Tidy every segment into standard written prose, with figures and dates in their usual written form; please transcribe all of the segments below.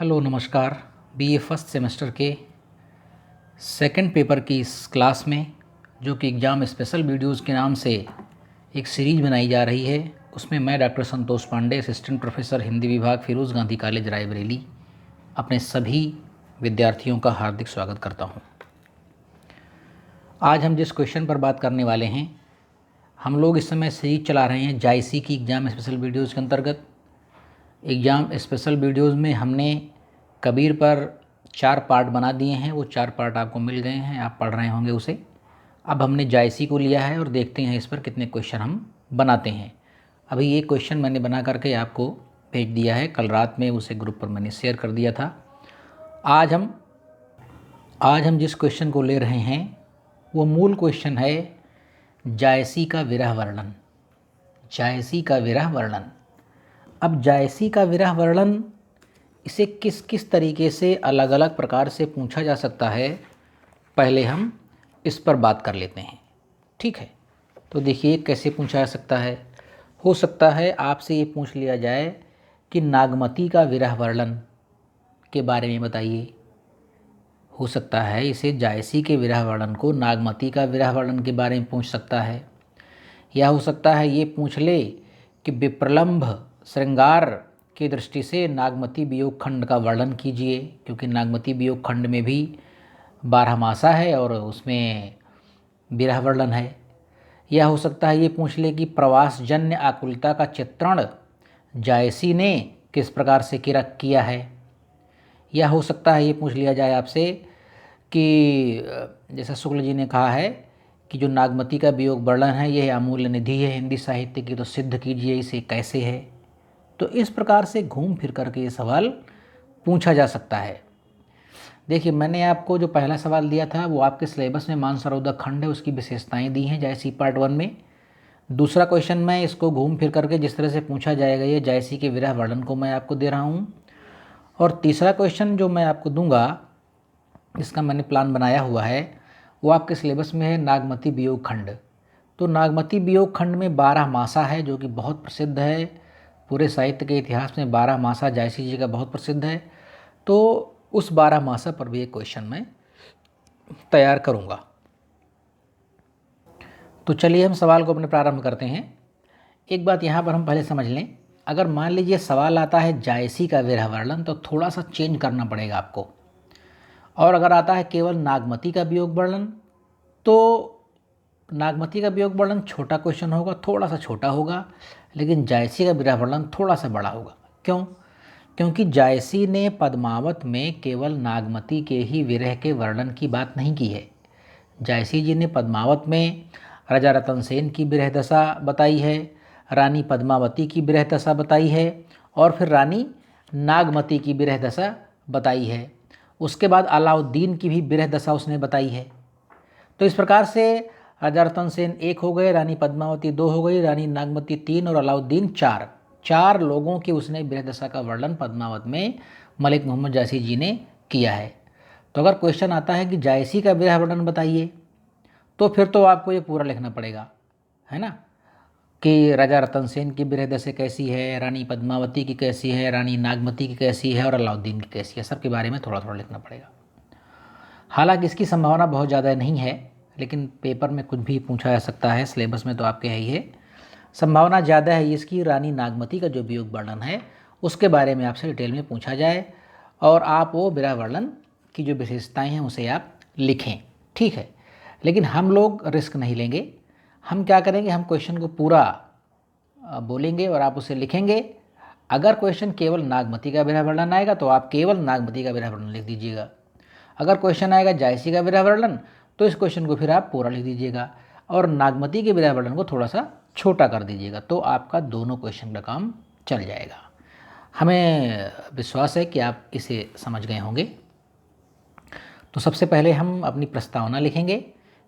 Hello नमस्कार। BA first semester के second paper की इस क्लास में जो कि एग्ज़ाम स्पेशल वीडियोज़ के नाम से एक सीरीज़ बनाई जा रही है, उसमें मैं doctor Santosh Pandey, assistant professor Hindi विभाग, फिरोज़ गांधी कॉलेज रायबरेली, अपने सभी विद्यार्थियों का हार्दिक स्वागत करता हूं। आज हम जिस क्वेश्चन पर बात करने वाले हैं, हम लोग इस समय सीरीज चला रहे हैं जायसी की एग्ज़ाम स्पेशल वीडियोज़ के अंतर्गत। एग्ज़ाम स्पेशल वीडियोज़ में हमने कबीर पर 4 पार्ट बना दिए हैं, वो 4 पार्ट आपको मिल गए हैं, आप पढ़ रहे होंगे उसे। अब हमने जायसी को लिया है और देखते हैं इस पर कितने क्वेश्चन हम बनाते हैं। अभी ये क्वेश्चन मैंने बना करके आपको भेज दिया है, कल रात में उसे ग्रुप पर मैंने शेयर कर दिया था। आज हम जिस क्वेश्चन को ले रहे हैं वो मूल क्वेश्चन है जायसी का विरह वर्णन। जायसी का विरह वर्णन। अब जायसी का विरह वर्णन, इसे किस किस तरीके से अलग अलग प्रकार से पूछा जा सकता है, पहले हम इस पर बात कर लेते हैं। ठीक है, तो देखिए कैसे पूछा जा सकता है। हो सकता है आपसे ये पूछ लिया जाए कि नागमती का विरह वर्णन के बारे में बताइए। हो सकता है इसे जायसी के विरह वर्णन को नागमती का विरह वर्णन के बारे में पूछ सकता है, या हो सकता है ये पूछ ले कि विप्रलंभ श्रृंगार की दृष्टि से नागमती वियोग खंड का वर्णन कीजिए, क्योंकि नागमती वियोग खंड में भी 12 मासा है और उसमें विरह वर्णन है। या हो सकता है ये पूछ ले कि प्रवासजन्य आकुलता का चित्रण जायसी ने किस प्रकार से किया है। या हो सकता है ये पूछ लिया जाए आपसे कि जैसा शुक्ल जी ने कहा है कि जो नागमती का वियोग वर्णन है यह अमूल्य निधि है हिंदी साहित्य की, तो सिद्ध कीजिए इसे कैसे है। तो इस प्रकार से घूम फिर करके ये सवाल पूछा जा सकता है। देखिए, मैंने आपको जो पहला सवाल दिया था वो आपके सिलेबस में मानसरोवर खंड है, उसकी विशेषताएं दी हैं जायसी पार्ट 1 में। दूसरा क्वेश्चन मैं इसको घूम फिर करके जिस तरह से पूछा जाएगा ये जायसी के विरह वर्णन को मैं आपको दे रहा हूँ। और तीसरा क्वेश्चन जो मैं आपको दूंगा, इसका मैंने प्लान बनाया हुआ है, वो आपके सिलेबस में है नागमती वियोग खंड। तो नागमती वियोग खंड में 12 मासा है जो कि बहुत प्रसिद्ध है, पूरे साहित्य के इतिहास में 12 मासा जायसी जी का बहुत प्रसिद्ध है। तो उस 12 मासा पर भी एक क्वेश्चन मैं तैयार करूँगा। तो चलिए हम सवाल को अपने प्रारंभ करते हैं। एक बात यहाँ पर हम पहले समझ लें, अगर मान लीजिए सवाल आता है जायसी का विरह वर्णन तो थोड़ा सा चेंज करना पड़ेगा आपको, और अगर आता है केवल नागमती का वियोग वर्णन तो नागमती का वियोग वर्णन छोटा क्वेश्चन होगा, थोड़ा सा छोटा होगा, लेकिन जायसी का विरह वर्णन थोड़ा सा बड़ा होगा। क्यों? क्योंकि जायसी ने पद्मावत में केवल नागमती के ही विरह के वर्णन की बात नहीं की है। जायसी जी ने पद्मावत में राजा रतन सेन की विरह दशा बताई है, रानी पद्मावती की विरह दशा बताई है, और फिर रानी नागमती की विरह दशा बताई है। उसके बाद अलाउद्दीन की भी विरह दशा उसने बताई है। तो इस प्रकार से राजा रतन सेन 1 हो गए, रानी पद्मावती 2 हो गई, रानी नागमती 3 और अलाउद्दीन 4। 4 लोगों की उसने विरह दशा का वर्णन पद्मावत में मलिक मोहम्मद जायसी जी ने किया है। तो अगर क्वेश्चन आता है कि जायसी का विरह वर्णन बताइए, तो फिर तो आपको ये पूरा लिखना पड़ेगा, है ना, कि राजा रतन सेन की विरह दशा कैसी है, रानी पद्मावती की कैसी है, रानी नागमती की कैसी है और अलाउद्दीन की कैसी है, सबके बारे में थोड़ा थोड़ा लिखना पड़ेगा। हालांकि इसकी संभावना बहुत ज़्यादा नहीं है, लेकिन पेपर में कुछ भी पूछा जा सकता है, सिलेबस में तो आपके है ही है। संभावना ज़्यादा है इसकी रानी नागमती का जो वियोग वर्णन है उसके बारे में आपसे डिटेल में पूछा जाए और आप वो विरह वर्णन की जो विशेषताएं हैं उसे आप लिखें। ठीक है, लेकिन हम लोग रिस्क नहीं लेंगे। हम क्या करेंगे, हम क्वेश्चन को पूरा बोलेंगे और आप उसे लिखेंगे। अगर क्वेश्चन केवल नागमती का विरह वर्णन आएगा तो आप केवल नागमती का विरह वर्णन लिख दीजिएगा। अगर क्वेश्चन आएगा जायसी का विरह वर्णन तो इस क्वेश्चन को फिर आप पूरा लिख दीजिएगा और नागमती के विरह वर्णन को थोड़ा सा छोटा कर दीजिएगा, तो आपका दोनों क्वेश्चन का काम चल जाएगा। हमें विश्वास है कि आप इसे समझ गए होंगे। तो सबसे पहले हम अपनी प्रस्तावना लिखेंगे,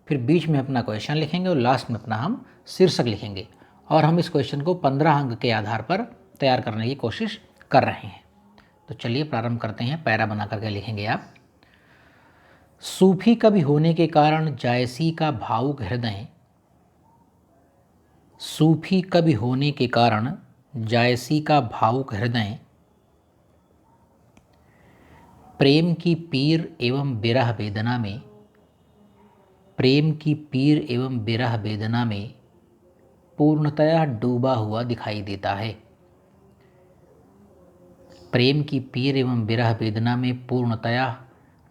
फिर बीच में अपना क्वेश्चन लिखेंगे और लास्ट में अपना हम शीर्षक लिखेंगे, और हम इस क्वेश्चन को 15 अंक के आधार पर तैयार करने की कोशिश कर रहे हैं। तो चलिए प्रारंभ करते हैं। पैरा बना करके लिखेंगे आप। सूफी कवि होने के कारण जायसी का भावुक हृदय, सूफी कवि होने के कारण जायसी का भावुक हृदय प्रेम की पीर एवं विरह वेदना में, प्रेम की पीर एवं विरह वेदना में पूर्णतया डूबा हुआ दिखाई देता है। प्रेम की पीर एवं विरह वेदना में पूर्णतया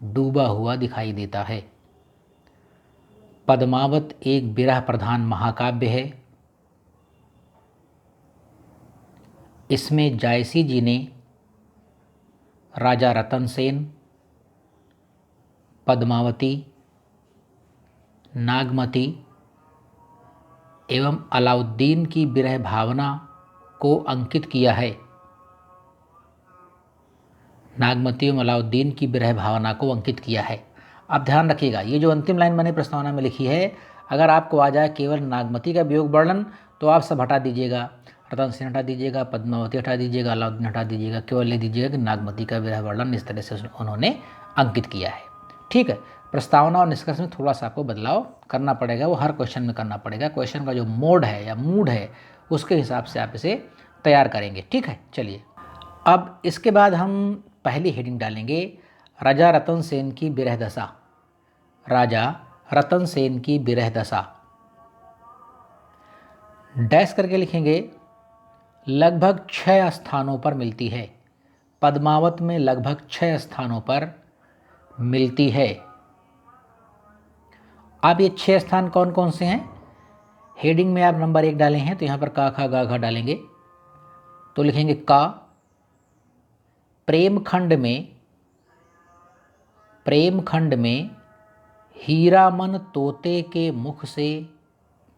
डूबा हुआ दिखाई देता है। पद्मावत एक विरह प्रधान महाकाव्य है। इसमें जायसी जी ने राजा रतन सेन, पद्मावती, नागमती एवं अलाउद्दीन की विरह भावना को अंकित किया है। नागमती एवं अलाउद्दीन की विरह भावना को अंकित किया है। आप ध्यान रखिएगा, ये जो अंतिम लाइन मैंने प्रस्तावना में लिखी है, अगर आपको आ जाए केवल नागमती का वियोग वर्णन तो आप सब हटा दीजिएगा, रतन सेन हटा दीजिएगा, पद्मावती हटा दीजिएगा, अलाउद्दीन हटा दीजिएगा, केवल ले दीजिएगा कि नागमती का विरह वर्णन इस तरह से उन्होंने अंकित किया है। ठीक है, प्रस्तावना और निष्कर्ष में थोड़ा सा आपको बदलाव करना पड़ेगा, वो हर क्वेश्चन में करना पड़ेगा। क्वेश्चन का जो मोड है या मूड है उसके हिसाब से आप इसे तैयार करेंगे। ठीक है, चलिए अब इसके बाद हम पहली हेडिंग डालेंगे, राजा रतन सेन की विरह दशा। राजा रतन सेन की विरह दशा डैश करके लिखेंगे। लगभग 6 स्थानों पर मिलती है। पद्मावत में लगभग 6 स्थानों पर मिलती है। अब ये 6 स्थान कौन कौन से हैं? हेडिंग में आप नंबर 1 डाले हैं तो यहाँ पर का खा गा घा डालेंगे, तो लिखेंगे का। प्रेमखंड में हीरामन तोते के मुख से,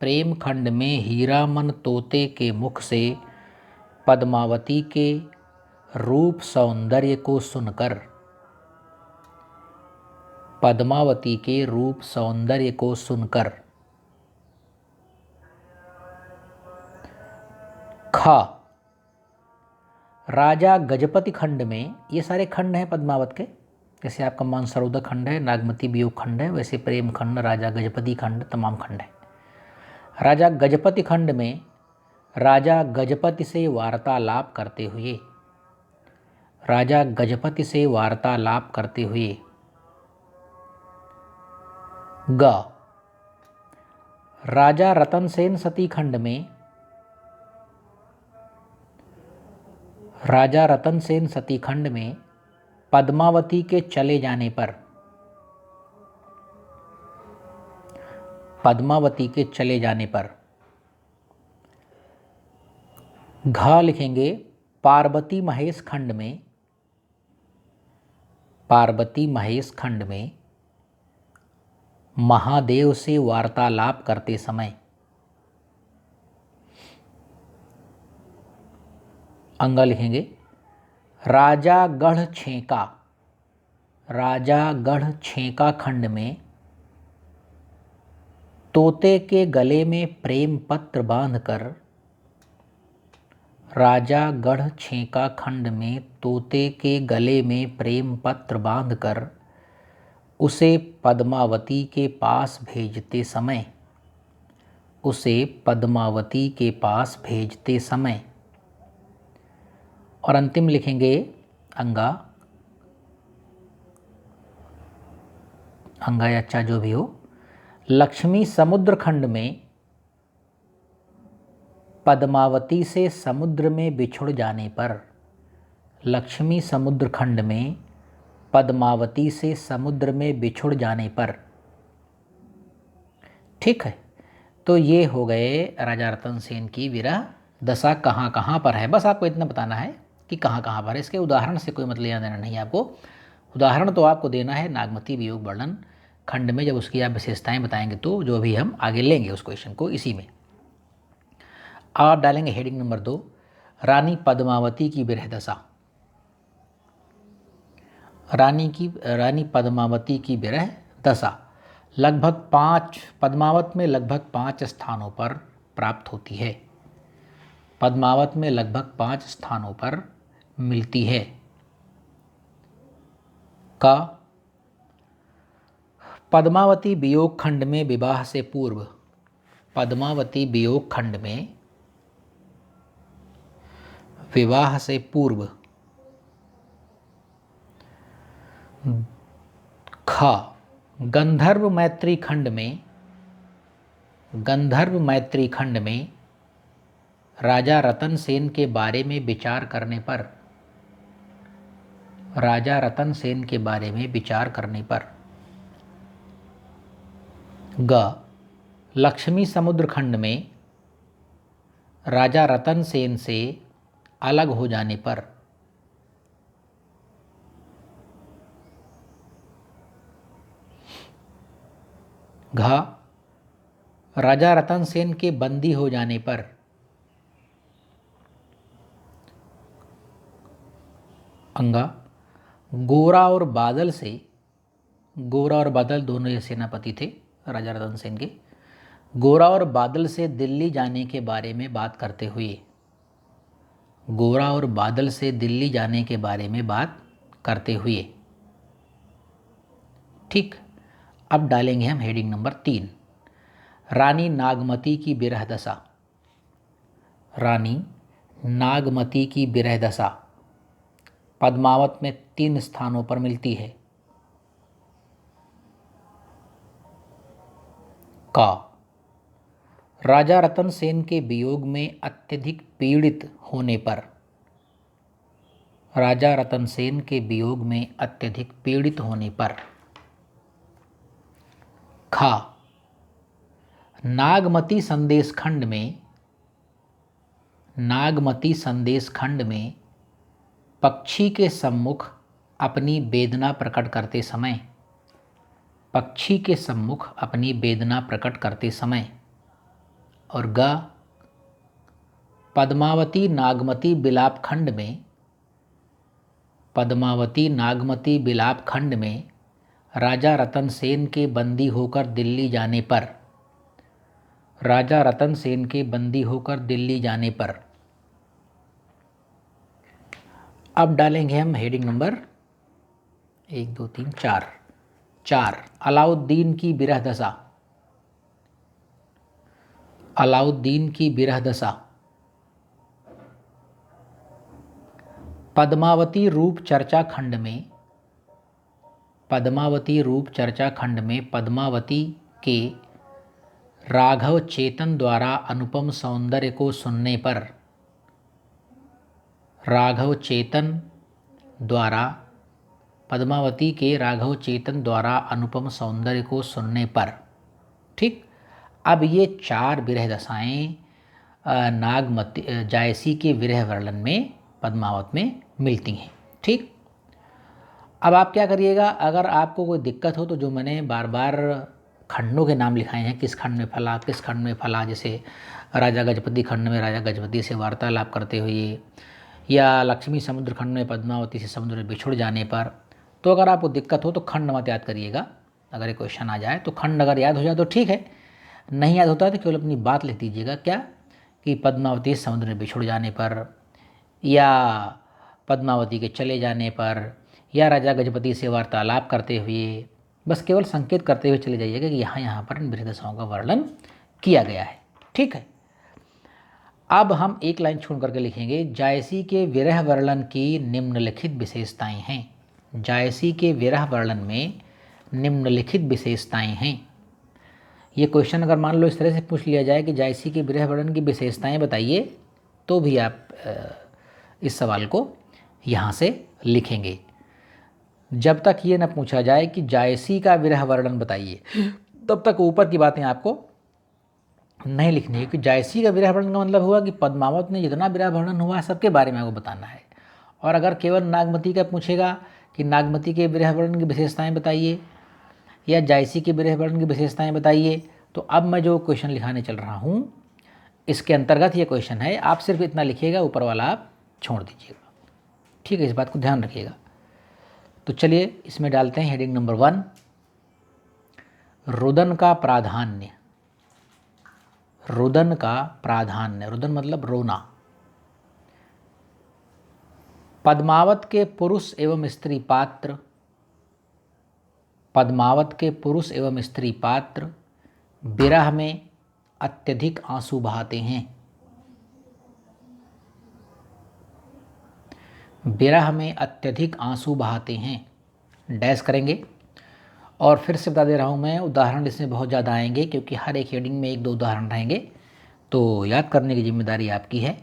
प्रेमखंड में हीरामन तोते के मुख से पद्मावती के रूप सौंदर्य को सुनकर, पद्मावती के रूप सौंदर्य को सुनकर। खा। राजा गजपति खंड में, ये सारे खंड हैं पद्मावत के, जैसे आपका मानसरोवर खंड है, नागमती वियोग खंड है, वैसे प्रेम खंड, राजा गजपति खंड, तमाम खंड है। राजा गजपति खंड में राजा गजपति से वार्तालाप करते हुए, राजा गजपति से वार्तालाप करते हुए। ग। राजा रतन सेन सती खंड में, राजा रतन सेन सती खंड में पद्मावती के चले जाने पर, पद्मावती के चले जाने पर। घ लिखेंगे। पार्वती महेश खंड में, पार्वती महेश खंड में महादेव से वार्तालाप करते समय। अंगा लिखेंगे। राजागढ़ छेका, राजागढ़ छेका खंड में तोते के गले में प्रेम पत्र बांधकर, राजागढ़ छेका खंड में तोते के गले में प्रेम पत्र बांधकर उसे पद्मावती के पास भेजते समय, उसे पद्मावती के पास भेजते समय। और अंतिम लिखेंगे अंगा, अंगा या अच्छा जो भी हो। लक्ष्मी समुद्र खंड में पद्मावती से समुद्र में बिछुड़ जाने पर, लक्ष्मी समुद्र खंड में पद्मावती से समुद्र में बिछुड़ जाने पर। ठीक है, तो ये हो गए राजा रतन सेन की विरह दशा कहाँ कहाँ पर है। बस आपको इतना बताना है कि कहाँ कहाँ पर है। इसके उदाहरण से कोई मतलब लेना देना नहीं है आपको। उदाहरण तो आपको देना है नागमती वियोग वर्णन खंड में, जब उसकी आप विशेषताएं बताएंगे तो जो भी हम आगे लेंगे उस क्वेश्चन को इसी में। आप डालेंगे हेडिंग नंबर 2, रानी पद्मावती की विरह दशा। रानी पद्मावती की विरह दशा लगभग 5, पद्मावत में लगभग 5 स्थानों पर प्राप्त होती है। पद्मावत में लगभग 5 स्थानों पर मिलती है। का। पद्मावती वियोग खंड में विवाह से पूर्व, पद्मावती वियोग खंड में विवाह से पूर्व ख, गंधर्व मैत्री खंड में राजा रतन सेन के बारे में विचार करने पर ग, लक्ष्मी समुद्र खंड में राजा रतन सेन से अलग हो जाने पर घ, राजा रतन सेन के बंदी हो जाने पर अंगा, गोरा और बादल दोनों ये सेनापति थे राजा रतन सेन के, गोरा और बादल से दिल्ली जाने के बारे में बात करते हुए ठीक। अब डालेंगे हम हेडिंग नंबर 3, रानी नागमती की विरह दशा पद्मावत में 3 स्थानों पर मिलती है। का, राजा रतन सेन के वियोग में अत्यधिक पीड़ित होने पर खा, नागमती संदेश खंड में पक्षी के सम्मुख अपनी वेदना प्रकट करते समय और ग, पद्मावती नागमती बिलाप खंड में राजा रतन सेन के बंदी होकर दिल्ली जाने पर अब डालेंगे हम हेडिंग नंबर 1 2 3 4, अलाउद्दीन की विरह दशा पद्मावती रूप चर्चा खंड में पद्मावती के राघव चेतन द्वारा अनुपम सौंदर्य को सुनने पर ठीक। अब ये 4 विरह दशाएं जायसी के विरह वर्णन में पद्मावत में मिलती हैं। ठीक। अब आप क्या करिएगा, अगर आपको कोई दिक्कत हो तो जो मैंने बार बार खंडों के नाम लिखाए हैं, किस खंड में फला, जैसे राजा गजपति खंड में राजा गजपति से वार्तालाप करते हुए, या लक्ष्मी समुद्र खंड में पद्मावती से समुद्र में बिछुड़ जाने पर, तो अगर आपको दिक्कत हो तो खंड मत याद करिएगा। अगर ये क्वेश्चन आ जाए तो खंड अगर याद हो जाए तो ठीक है, नहीं याद होता है तो केवल अपनी बात लिख दीजिएगा, क्या कि पद्मावती समुद्र में बिछुड़ जाने पर, या पद्मावती के चले जाने पर, या राजा गजपति से वार्तालाप करते हुए, बस केवल संकेत करते हुए चले जाइएगा कि यहाँ पर इन विरह दशाओं का वर्णन किया गया है। ठीक है। अब हम एक लाइन छोड़ करके लिखेंगे, जायसी के विरह वर्णन की निम्नलिखित विशेषताएं हैं। ये क्वेश्चन अगर मान लो इस तरह से पूछ लिया जाए कि जायसी के विरह वर्णन की विशेषताएं बताइए, तो भी आप इस सवाल को यहाँ से लिखेंगे। जब तक ये न पूछा जाए कि जायसी का विरह वर्णन बताइए, तब तक ऊपर की बातें आपको नहीं लिखनी है। कि जायसी का विरह वर्णन का मतलब हुआ कि पद्मावत में जितना विरह वर्णन हुआ है सबके बारे में आपको बताना है। और अगर केवल नागमती का पूछेगा कि नागमती के विरह वर्णन की विशेषताएं बताइए या जायसी के विरह वर्णन की विशेषताएं बताइए, तो अब मैं जो क्वेश्चन लिखाने चल रहा हूँ इसके अंतर्गत ये क्वेश्चन है। आप सिर्फ इतना लिखिएगा, ऊपर वाला आप छोड़ दीजिएगा। ठीक है, इस बात को ध्यान रखिएगा। तो चलिए इसमें डालते हैं हेडिंग नंबर 1, रुदन का प्राधान्य। रुदन मतलब रोना। पद्मावत के पुरुष एवं स्त्री पात्र विरह में अत्यधिक आंसू बहाते हैं। डैश करेंगे। और फिर से बता दे रहा हूँ मैं, उदाहरण इसमें बहुत ज़्यादा आएंगे क्योंकि हर एक हेडिंग में 1-2 उदाहरण रहेंगे, तो याद करने की जिम्मेदारी आपकी है।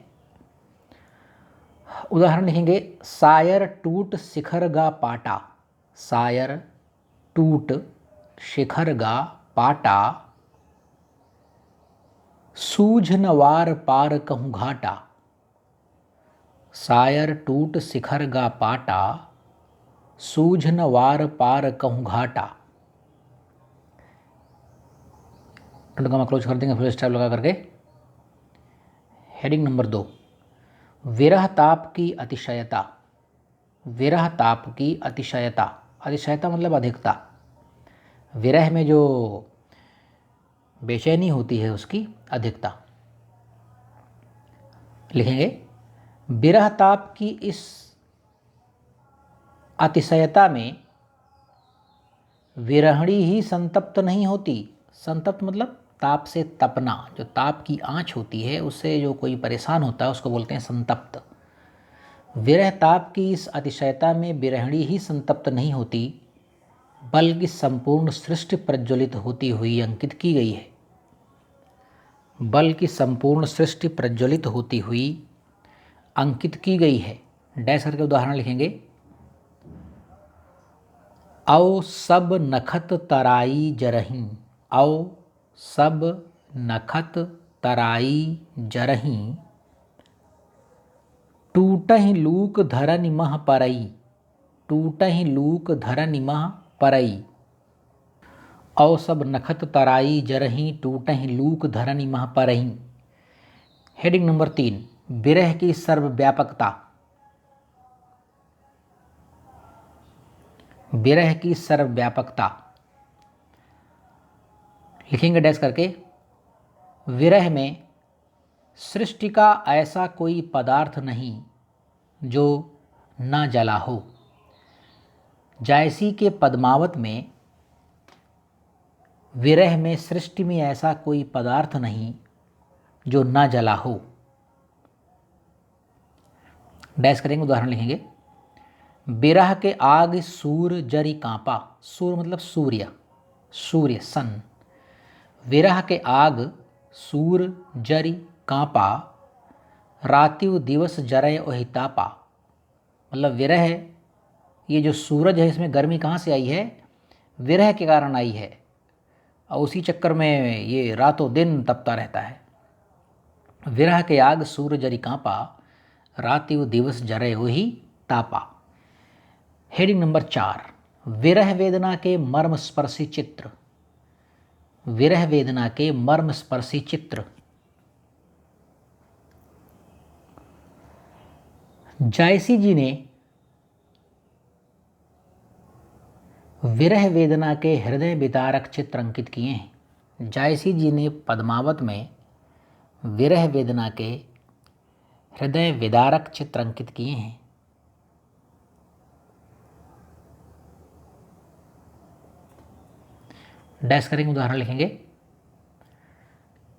उदाहरण लिखेंगे, सायर टूट शिखर गा पाटा, सायर टूट शिखर गा पाटा, सूझ न वार पार कहूँ घाटा, सायर टूट शिखर गा पाटा, सूझ न वार पार कहूँ घाटा। टंडगामा क्लोज कर देंगे फुल स्टॉप लगा करके। हेडिंग नंबर 2, विरह ताप की अतिशयता, विरह ताप की अतिशयता, अतिशयता मतलब अधिकता, विरह में जो बेचैनी होती है उसकी अधिकता। लिखेंगे, विरह ताप की इस अतिशयता में विरहणी ही संतप्त नहीं होती। संतप्त मतलब ताप से तपना, जो ताप की आंच होती है उससे जो कोई परेशान होता है उसको बोलते हैं संतप्त। विरह ताप की इस अतिशयता में विरहणी ही संतप्त नहीं होती, बल्कि संपूर्ण सृष्टि प्रज्वलित होती हुई अंकित की गई है, बल्कि संपूर्ण सृष्टि प्रज्वलित होती हुई अंकित की गई है। डैश करके उदाहरण लिखेंगे, औ सब नखत तराई जरहीं, औ सब नखत तराई जरहीं, टूटहि लूक धरनि मह परई, टूटहि लूक धरनि मह परई, औ सब नखत तराई जरहीं, टूटहि लूक धरनि मह परई। हेडिंग नंबर 3, विरह की सर्वव्यापकता, विरह की सर्वव्यापकता। लिखेंगे डैश करके, विरह में सृष्टि का ऐसा कोई पदार्थ नहीं जो न जला हो। जायसी के पद्मावत में विरह में सृष्टि में ऐसा कोई पदार्थ नहीं जो न जला हो। डैश करेंगे, उदाहरण लिखेंगे, विरह के आग सूर जरी कांपा, सूर मतलब सूर्य, सूर्य सन, विरह के आग सूर जरी कांपा, रातिव दिवस जरय ओहि तापा। मतलब विरह, ये जो सूरज है इसमें गर्मी कहाँ से आई है, विरह के कारण आई है, और उसी चक्कर में ये रातों दिन तपता रहता है। विरह के आग सूर जरी कांपा, रातिव दिवस जरय ओहि तापा। हेडिंग नंबर 4, विरह वेदना के मर्म स्पर्शी चित्र, विरह वेदना के मर्म स्पर्शी चित्र। जायसी जी ने विरह वेदना के हृदय विदारक चित्र अंकित किए हैं। जायसी जी ने पद्मावत में विरह वेदना के हृदय विदारक चित्र अंकित किए हैं। डैश करेंगे, उदाहरण लिखेंगे,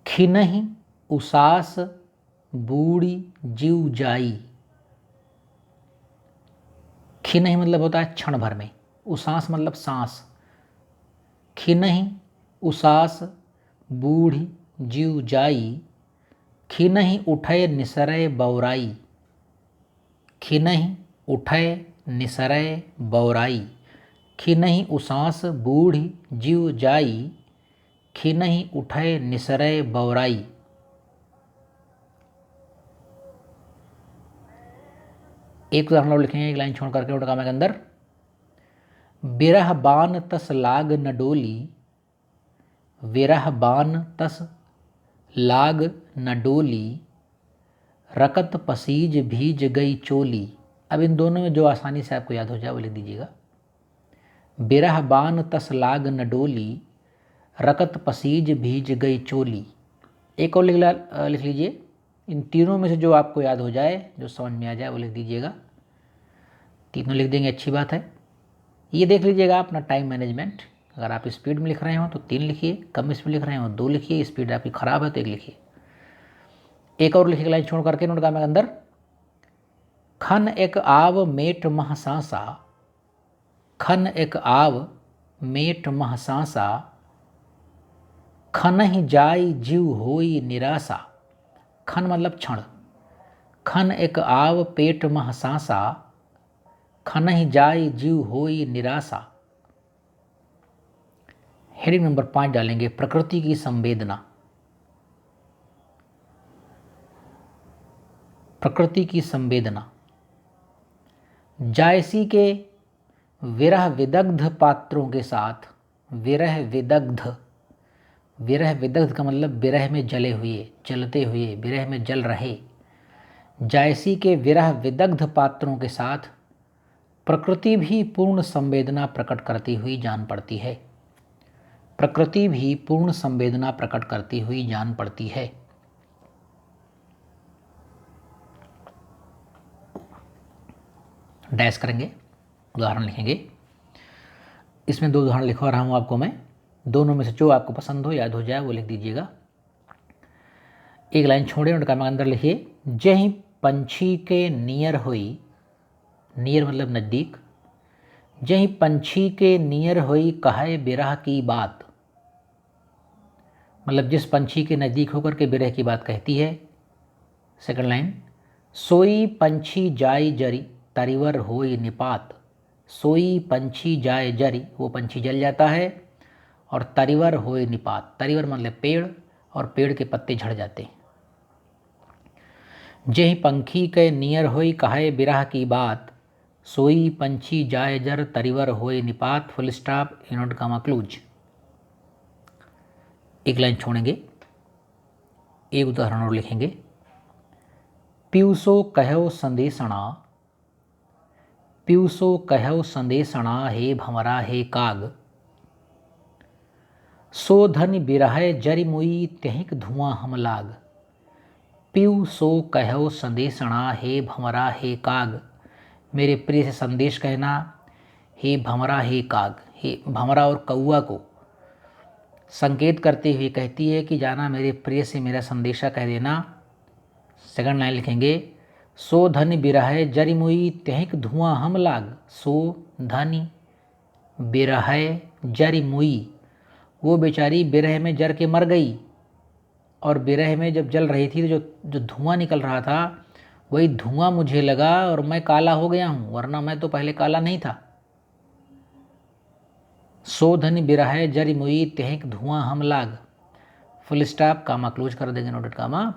खिनहि उसास बूढ़ी जीव जाई, खिनहि मतलब होता है क्षण भर में, उसास मतलब सांस, खिनहि उसास बूढ़ी जीव जाई, खिनहि उठय निसरय बौराई, खिनहि उठय निसरय बौराई, खिनहि उसास बूढ़ी जीव जाई, खिनहि उठय निसरय बौराई। एक उदाहरण और लिखेंगे, एक लाइन छोड़ करके उड़कामा के अंदर, विरह बान तस लाग न डोली, विरह बान तस लाग न डोली, रकत पसीज भीज गई चोली। अब इन दोनों में जो आसानी से आपको याद हो जाए वो लिख दीजिएगा, विरह बान तस लाग न डोली, रकत पसीज भीज गई चोली। एक और लिख लीजिए, इन तीनों में से जो आपको याद हो जाए, जो समझ में आ जाए वो लिख दीजिएगा। तीनों लिख देंगे, अच्छी बात है। ये देख लीजिएगा अपना टाइम मैनेजमेंट, अगर आप स्पीड में लिख रहे हो तो 3 लिखिए, कम स्पीड लिख रहे हो 2 लिखिए, स्पीड आपकी ख़राब है तो 1 लिखिए। एक और लिखिए लाइन छोड़ करके नोट काम के अंदर, खन एक आव मेट महसासा, खन एक आव मेट महसासा, खनहि जाई जीव होई निराशा। खन मतलब क्षण, खन एक आव पेट महसासा, खनहि जाई जीव होई निराशा। हेडिंग नंबर 5 डालेंगे प्रकृति की संवेदना। प्रकृति की संवेदना। जायसी के विरह विदग्ध पात्रों के साथ, विरह विदग्ध, विरह विदग्ध का मतलब विरह में जले हुए, जलते हुए, विरह में जल रहे। जायसी के विरह विदग्ध पात्रों के साथ प्रकृति भी पूर्ण संवेदना प्रकट करती हुई जान पड़ती है। प्रकृति भी पूर्ण संवेदना प्रकट करती हुई जान पड़ती है। डैश करेंगे, उदाहरण लिखेंगे। इसमें 2 उदाहरण लिखवा रहा हूँ आपको मैं, दोनों में से जो आपको पसंद हो, याद हो जाए वो लिख दीजिएगा। एक लाइन छोड़े और काम अंदर लिखिए। जही पंछी के नियर हुई, नियर मतलब नज़दीक, जही पंछी के नियर हुई कहे बिरह की बात, मतलब जिस पंछी के नज़दीक होकर के बिरह की बात कहती है। सेकंड लाइन, सोई पंछी जाई जरी तरिवर होई निपात। सोई पंछी जाए जरी, वो पंछी जल जाता है, और तरिवर होए निपात, तरिवर मतलब पेड़, और पेड़ के पत्ते झड़ जाते हैं। जेहि पंखी के नियर होई कहे बिरह की बात, सोई पंछी जाए जर तरिवर होए निपात। फुल स्टॉप, इनोड कामा क्लूज। एक लाइन छोड़ेंगे, एक उदाहरण और लिखेंगे। पीयूषो कहो संदेशणा, पीयूषो कहो संदेशणा हे भंवरा हे काग। सो धन बिरह जरि मुई त्यहिक धुआं हम लाग। पीऊ सो कहो संदेशणा हे भंवरा हे काग। मेरे प्रिय से संदेश कहना, हे भंवरा हे काग। हे भंवरा और कौआ को संकेत करते हुए कहती है कि जाना मेरे प्रिय से मेरा संदेशा कह देना। सेकंड लाइन लिखेंगे। सो धन बिरह जरि मुई त्यहिक धुआं हम लाग। सो धन बिरह जरि मुई, वो बेचारी बिरह में जर के मर गई, और बिरह में जब जल रही थी तो जो धुआं निकल रहा था वही धुआं मुझे लगा और मैं काला हो गया हूँ, वरना मैं तो पहले काला नहीं था। सो धन बिरह जरि मुई त्यहिक धुआं हम लाग। फुल स्टॉप, कामा क्लोज कर देंगे, नोटेड कामा।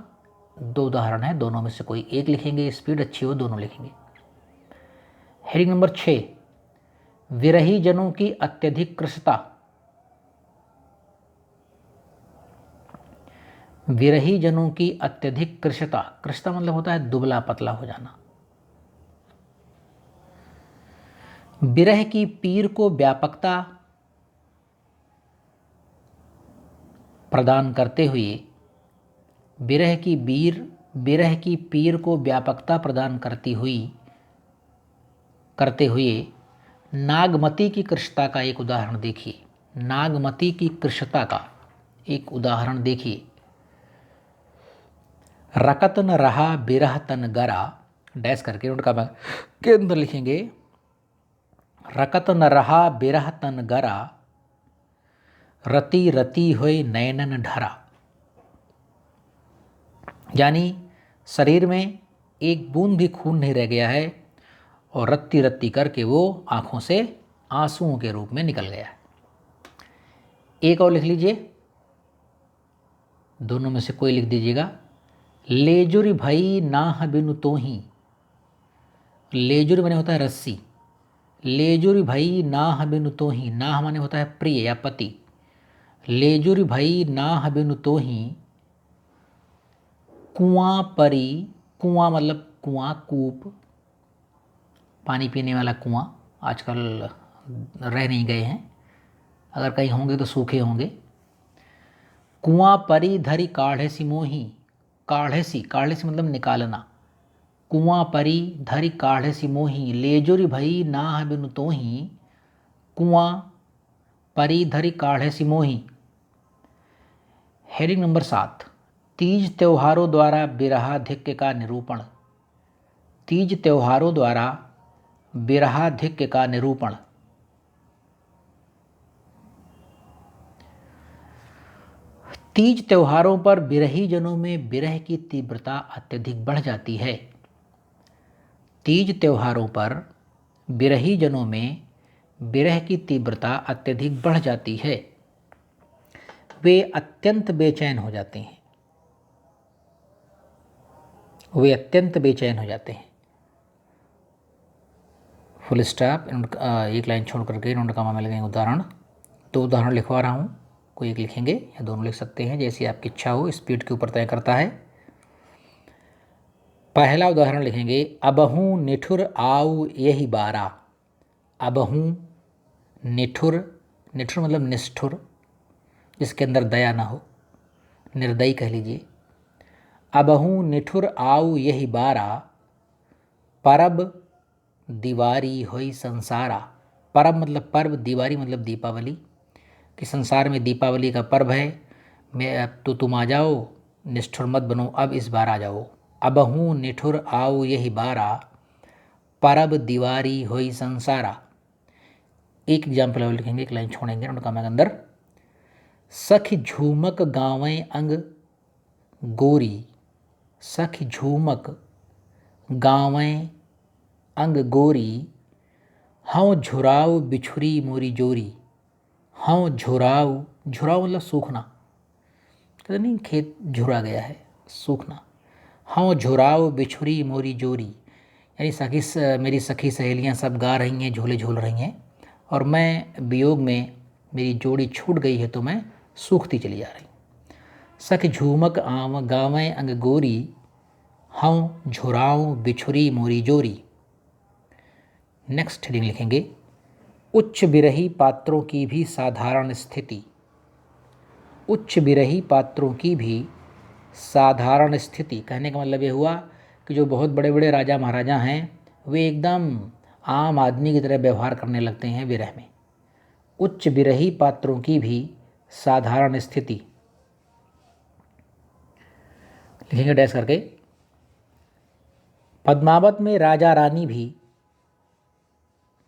2 उदाहरण है, दोनों में से कोई एक लिखेंगे, स्पीड अच्छी हो दोनों लिखेंगे। हेडिंग नंबर 6, विरही जनों की अत्यधिक कृशता। विरही जनों की अत्यधिक कृशता, कृशता मतलब होता है दुबला पतला हो जाना। विरह की पीर को व्यापकता प्रदान करते हुए, विरह की पीर को व्यापकता प्रदान करते हुए नागमती की कृशता का एक उदाहरण देखिए। नागमती की कृशता का एक उदाहरण देखिए। रकत न रहा बिरह तन गरा, डैश करके उनका के अंदर लिखेंगे। रकत न रहा बिरह तन गरा, रति रति होए नयनन ढरा। यानी शरीर में एक बूंद भी खून नहीं रह गया है, और रत्ती रत्ती करके वो आँखों से आंसुओं के रूप में निकल गया है। एक और लिख लीजिए, दोनों में से कोई लिख दीजिएगा। लेजुर भई नाह बिनु तोही, लेजुर माने होता है रस्सी। लेजुर भई नाह बिनु तोही, नाह माने होता है प्रिय या पति। लेजुर भई नाह बिनु तोही, कुआं परी, कुआं मतलब कुआं, कूप, पानी पीने वाला कुआं, आजकल रह नहीं गए हैं, अगर कहीं होंगे तो सूखे होंगे। कुआं परी धरी काढ़े सी मोही, काढ़े सी मतलब निकालना। कुआं परी धरी काढ़े सी मोही, लेजुर भई नाह बिनु तोही, कुआं परी धरी काढ़े सी मोही। हेडिंग नंबर 7, तीज त्योहारों द्वारा बिरहाधिक्य का निरूपण। तीज त्योहारों द्वारा बिरहाधिक्य का निरूपण। तीज त्योहारों पर बिरही जनों में विरह की तीव्रता अत्यधिक बढ़ जाती है। तीज त्योहारों पर बिरही जनों में विरह की तीव्रता अत्यधिक बढ़ जाती है। वे अत्यंत बेचैन हो जाते हैं। वे अत्यंत बेचैन हो जाते हैं। फुल स्टॉप, एक लाइन छोड़ करके इन्होंने कमा में लगेंगे उदाहरण। दो उदाहरण लिखवा रहा हूँ, कोई एक लिखेंगे या दोनों लिख सकते हैं, जैसी आपकी इच्छा हो, स्पीड के ऊपर तय करता है। पहला उदाहरण लिखेंगे, अबहू निठुर आऊ यही बारा। अबहू निठुर, निठुर मतलब निष्ठुर, जिसके अंदर दया ना हो, निर्दयी कह लीजिए। अबहू निठुर आऊ यही बारा, परब दीवारी होई संसारा। परब मतलब पर्व, दीवारी मतलब दीपावली, कि संसार में दीपावली का पर्व है। मैं तो तुम आ जाओ, निष्ठुर मत बनो, अब इस बार आ जाओ। अबहू निठुर आओ यही बारा, परब दीवारी होई संसारा। एक एग्जाम्पल और लिखेंगे, एक लाइन छोड़ेंगे उनका मैं अंदर। सखी झूमक गावें अंग गोरी। सखी झूमक गावें अंग गोरी, हाँ झुराव बिछुरी मोरी जोरी। हाँ झुराव, झुराव मतलब सूखना, कहते नहीं खेत झुरा गया है, सूखना। हाँ झुराव बिछुरी मोरी जोरी, यानी मेरी सखी सहेलियाँ सब गा रही हैं, झूले झूल रही हैं, और मैं वियोग में, मेरी जोड़ी छूट गई है तो मैं सूखती चली जा रही। सख झूमक आव गावें अंग गोरी, हाँ झुराव बिछुरी मोरी जोरी। नेक्स्ट हेडिंग लिखेंगे, उच्च बिरही पात्रों की भी साधारण स्थिति। उच्च बिरही पात्रों की भी साधारण स्थिति, कहने का मतलब ये हुआ कि जो बहुत बड़े बड़े राजा महाराजा हैं वे एकदम आम आदमी की तरह व्यवहार करने लगते हैं विरह में। उच्च बिरही पात्रों की भी साधारण स्थिति, लिखेंगे डैश करके। पद्मावत में राजा रानी भी,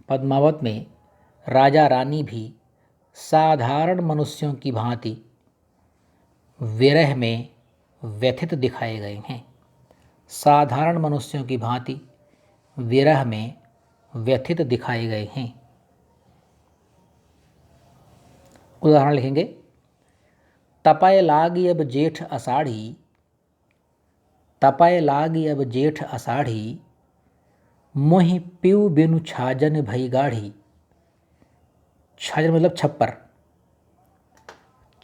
पद्मावत में राजा रानी भी साधारण मनुष्यों की भांति विरह में व्यथित दिखाए गए हैं। साधारण मनुष्यों की भांति विरह में व्यथित दिखाए गए हैं। उदाहरण लिखेंगे, तपय लागी अब जेठ अषाढ़ी। तपय लागी अब जेठ अषाढ़ी, मोहि पीऊ बिनु छाजन भई गाढ़ी। छाजन मतलब छप्पर,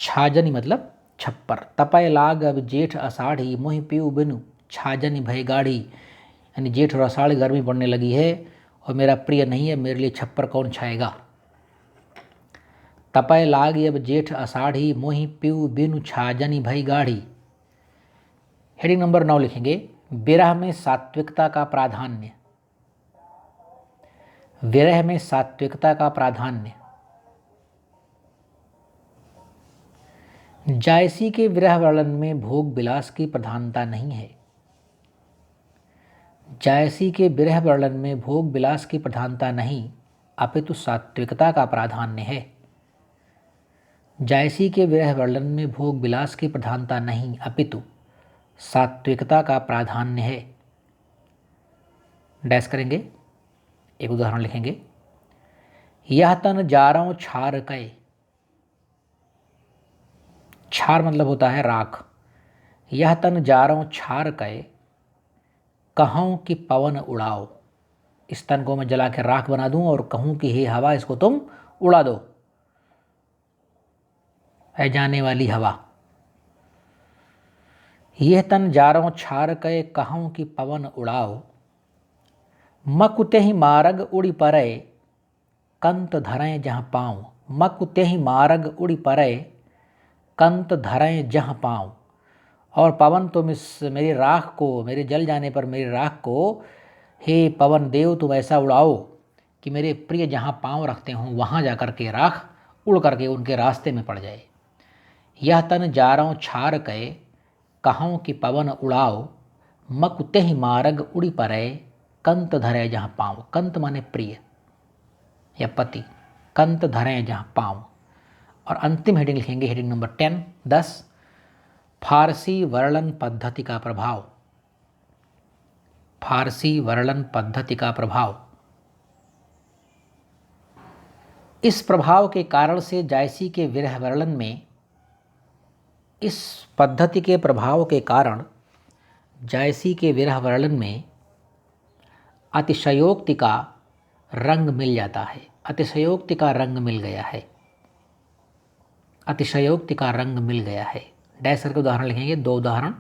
छाजनी मतलब छप्पर। तपय लाग अब जेठ अषाढ़ी, मोहि पीऊ बिनु छाजन भई गाढ़ी, यानी जेठ और अषाढ़ गर्मी पड़ने लगी है और मेरा प्रिय नहीं है, मेरे लिए छप्पर कौन छाएगा। तपय लागी अब जेठ अषाढ़ी, मोहि पीऊ बिनु छाजनी भई गाढ़ी। हेडिंग नंबर 9 लिखेंगे, विरह में सात्विकता का प्राधान्य। विरह में सात्विकता का प्राधान्य। जायसी के विरह वर्णन में भोग विलास की प्रधानता नहीं है। जायसी के विरह वर्णन में भोग विलास की प्रधानता नहीं, अपितु सात्विकता का प्राधान्य है। जायसी के विरह वर्णन में भोग विलास की प्रधानता नहीं, अपितु सात्विकता का प्राधान्य है। डैश करेंगे, एक उदाहरण लिखेंगे, यह तन जारों छार कय। छार मतलब होता है राख। यह तन जारों छार कय, कहूँ कि पवन उड़ाओ। इस तन को मैं जला के राख बना दूं और कहूँ कि हे हवा, इसको तुम उड़ा दो, है जाने वाली हवा। यह तन जारों छार कय, कहूँ कि पवन उड़ाओ। मकुते ही मारग उड़ी परै, कंत धरें जहाँ पाँव। मकुते ही मारग उड़ी परै, कंत धरें जहाँ पाँव। और पवन तुम इस मेरी राख को, मेरे जल जाने पर मेरी राख को, हे पवन देव तुम ऐसा उड़ाओ कि मेरे प्रिय जहाँ पाँव रखते हों वहाँ जा कर के राख उड़ करके उनके रास्ते में पड़ जाए। यह तन जारों छार कय, कहूँ कि पवन उड़ाओ। मकुते ही मारग उड़ी परै, कंत धरे जहाँ पाँव। कंत माने प्रिय या पति, कंत धरे जहाँ पाँव। और अंतिम हेडिंग लिखेंगे, हेडिंग नंबर 10। फारसी वर्णन पद्धति का प्रभाव। फारसी वर्णन पद्धति का प्रभाव। इस प्रभाव के कारण से जायसी के विरह वर्णन में, इस पद्धति के प्रभाव के कारण जायसी के विरह वर्णन में अतिशयोक्ति का रंग मिल जाता है। अतिशयोक्ति का रंग मिल गया है। अतिशयोक्ति का रंग मिल गया है। डैश करके उदाहरण लिखेंगे, 2 उदाहरण।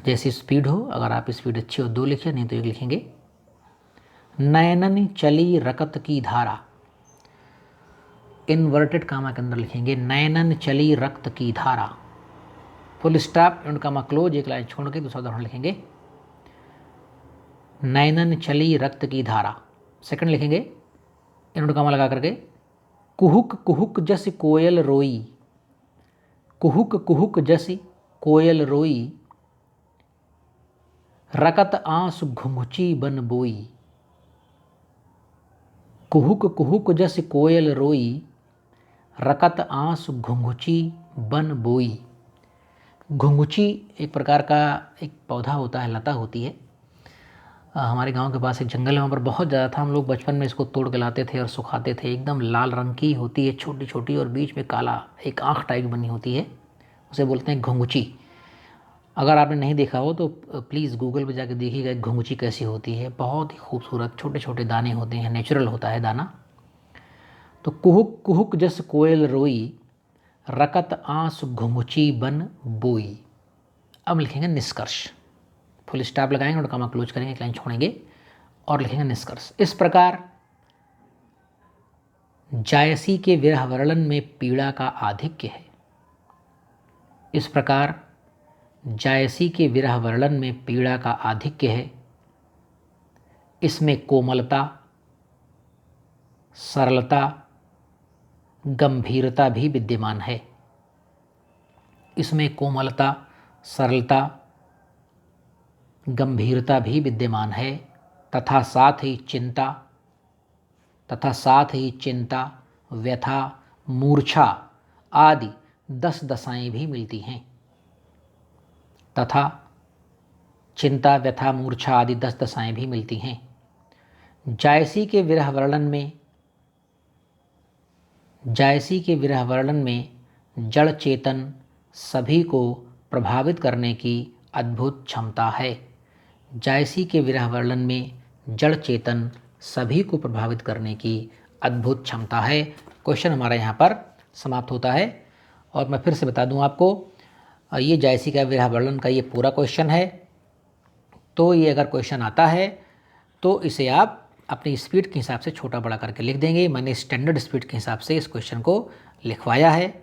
जैसी स्पीड हो, अगर आप स्पीड अच्छी हो 2 लिखिए, नहीं तो 1 लिखेंगे। नयनन चली रकत की धारा, इन्वर्टेड कामा के अंदर लिखेंगे, नयनन चली रक्त की धारा। Full stop and comma close, 1 line छोड़ के दूसरा उदाहरण लिखेंगे, नयनन चली रक्त की धारा। सेकंड लिखेंगे एंड कामा लगा करके, कुहुक कुहुक जस कोयल रोई, कुहुक कुहुक जस कोयल रोई, रकत आंसू घुंघची बन बोई। कुहुक कुहुक जस कोयल रोई, रकत आंसू घुंघची बन बोई। घुंघची एक प्रकार का एक पौधा होता है, लता होती है। हमारे गांव के पास एक जंगल है, वहाँ पर बहुत ज़्यादा था। हम लोग बचपन में इसको तोड़ के लाते थे और सुखाते थे। एकदम लाल रंग की होती है, छोटी छोटी, और बीच में काला एक आँख टाइप बनी होती है, उसे बोलते हैं घुंघची। अगर आपने नहीं देखा हो तो प्लीज़ गूगल पे जाके देखिएगा घुंघची कैसी होती है। बहुत ही खूबसूरत छोटे छोटे दाने होते हैं, नेचुरल होता है दाना। तो कुहुक कुहुक जस कोयल रोई, रकत आंसू घुंघची बन बोई। अब लिखेंगे निष्कर्ष। फुल स्टॉप लगाएंगे और कॉमा क्लोज करेंगे, 1 लाइन छोड़ेंगे और लिखेंगे निष्कर्ष। इस प्रकार जायसी के विरह वर्णन में पीड़ा का आधिक्य है। इस प्रकार जायसी के विरह वर्णन में पीड़ा का आधिक्य है। इसमें कोमलता, सरलता, गंभीरता भी विद्यमान है। इसमें कोमलता, सरलता, गंभीरता भी विद्यमान है तथा साथ ही चिंता, व्यथा, मूर्छा आदि 10 दशाएं भी मिलती हैं। तथा चिंता, व्यथा, मूर्छा आदि 10 दशाएं भी मिलती हैं। जायसी के विरह वर्णन में जड़ चेतन सभी को प्रभावित करने की अद्भुत क्षमता है। जायसी के विरह वर्णन में जड़ चेतन सभी को प्रभावित करने की अद्भुत क्षमता है। क्वेश्चन हमारा यहाँ पर समाप्त होता है। और मैं फिर से बता दूँ आपको, ये जायसी का विरह वर्णन का ये पूरा क्वेश्चन है। तो ये अगर क्वेश्चन आता है तो इसे आप अपनी स्पीड के हिसाब से छोटा बड़ा करके लिख देंगे। मैंने स्टैंडर्ड स्पीड के हिसाब से इस क्वेश्चन को लिखवाया है।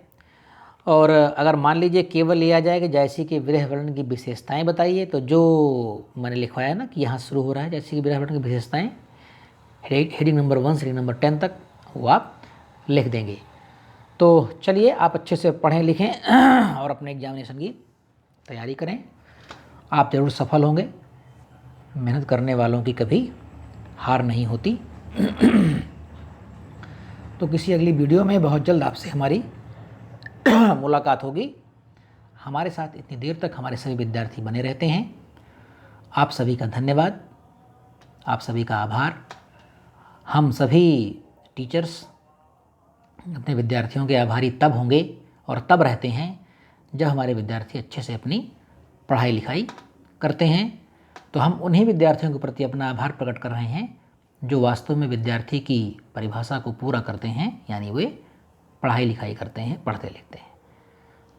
और अगर मान लीजिए केवल ये आ जाए कि जायसी के विरह वर्णन की विशेषताएं बताइए, तो जो मैंने लिखवाया ना कि यहाँ शुरू हो रहा है जायसी के विरह वर्णन की विशेषताएं, हेडिंग नंबर 1 से हेडिंग नंबर 10 तक, वो आप लिख देंगे। तो चलिए आप अच्छे से पढ़ें लिखें और अपने एग्जामिनेशन की तैयारी करें। आप ज़रूर सफल होंगे। मेहनत करने वालों की कभी हार नहीं होती। तो किसी अगली वीडियो में बहुत जल्द आपसे हमारी मुलाकात होगी। हमारे साथ इतनी देर तक हमारे सभी विद्यार्थी बने रहते हैं। आप सभी का धन्यवाद, आप सभी का आभार। हम सभी टीचर्स अपने विद्यार्थियों के आभारी तब होंगे और तब रहते हैं जब हमारे विद्यार्थी अच्छे से अपनी पढ़ाई लिखाई करते हैं। तो हम उन्हीं विद्यार्थियों के प्रति अपना आभार प्रकट कर रहे हैं जो वास्तव में विद्यार्थी की परिभाषा को पूरा करते हैं, यानी वे पढ़ाई लिखाई करते हैं, पढ़ते लिखते हैं।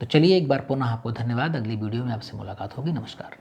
तो चलिए एक बार पुनः आपको धन्यवाद। अगली वीडियो में आपसे मुलाकात होगी। नमस्कार।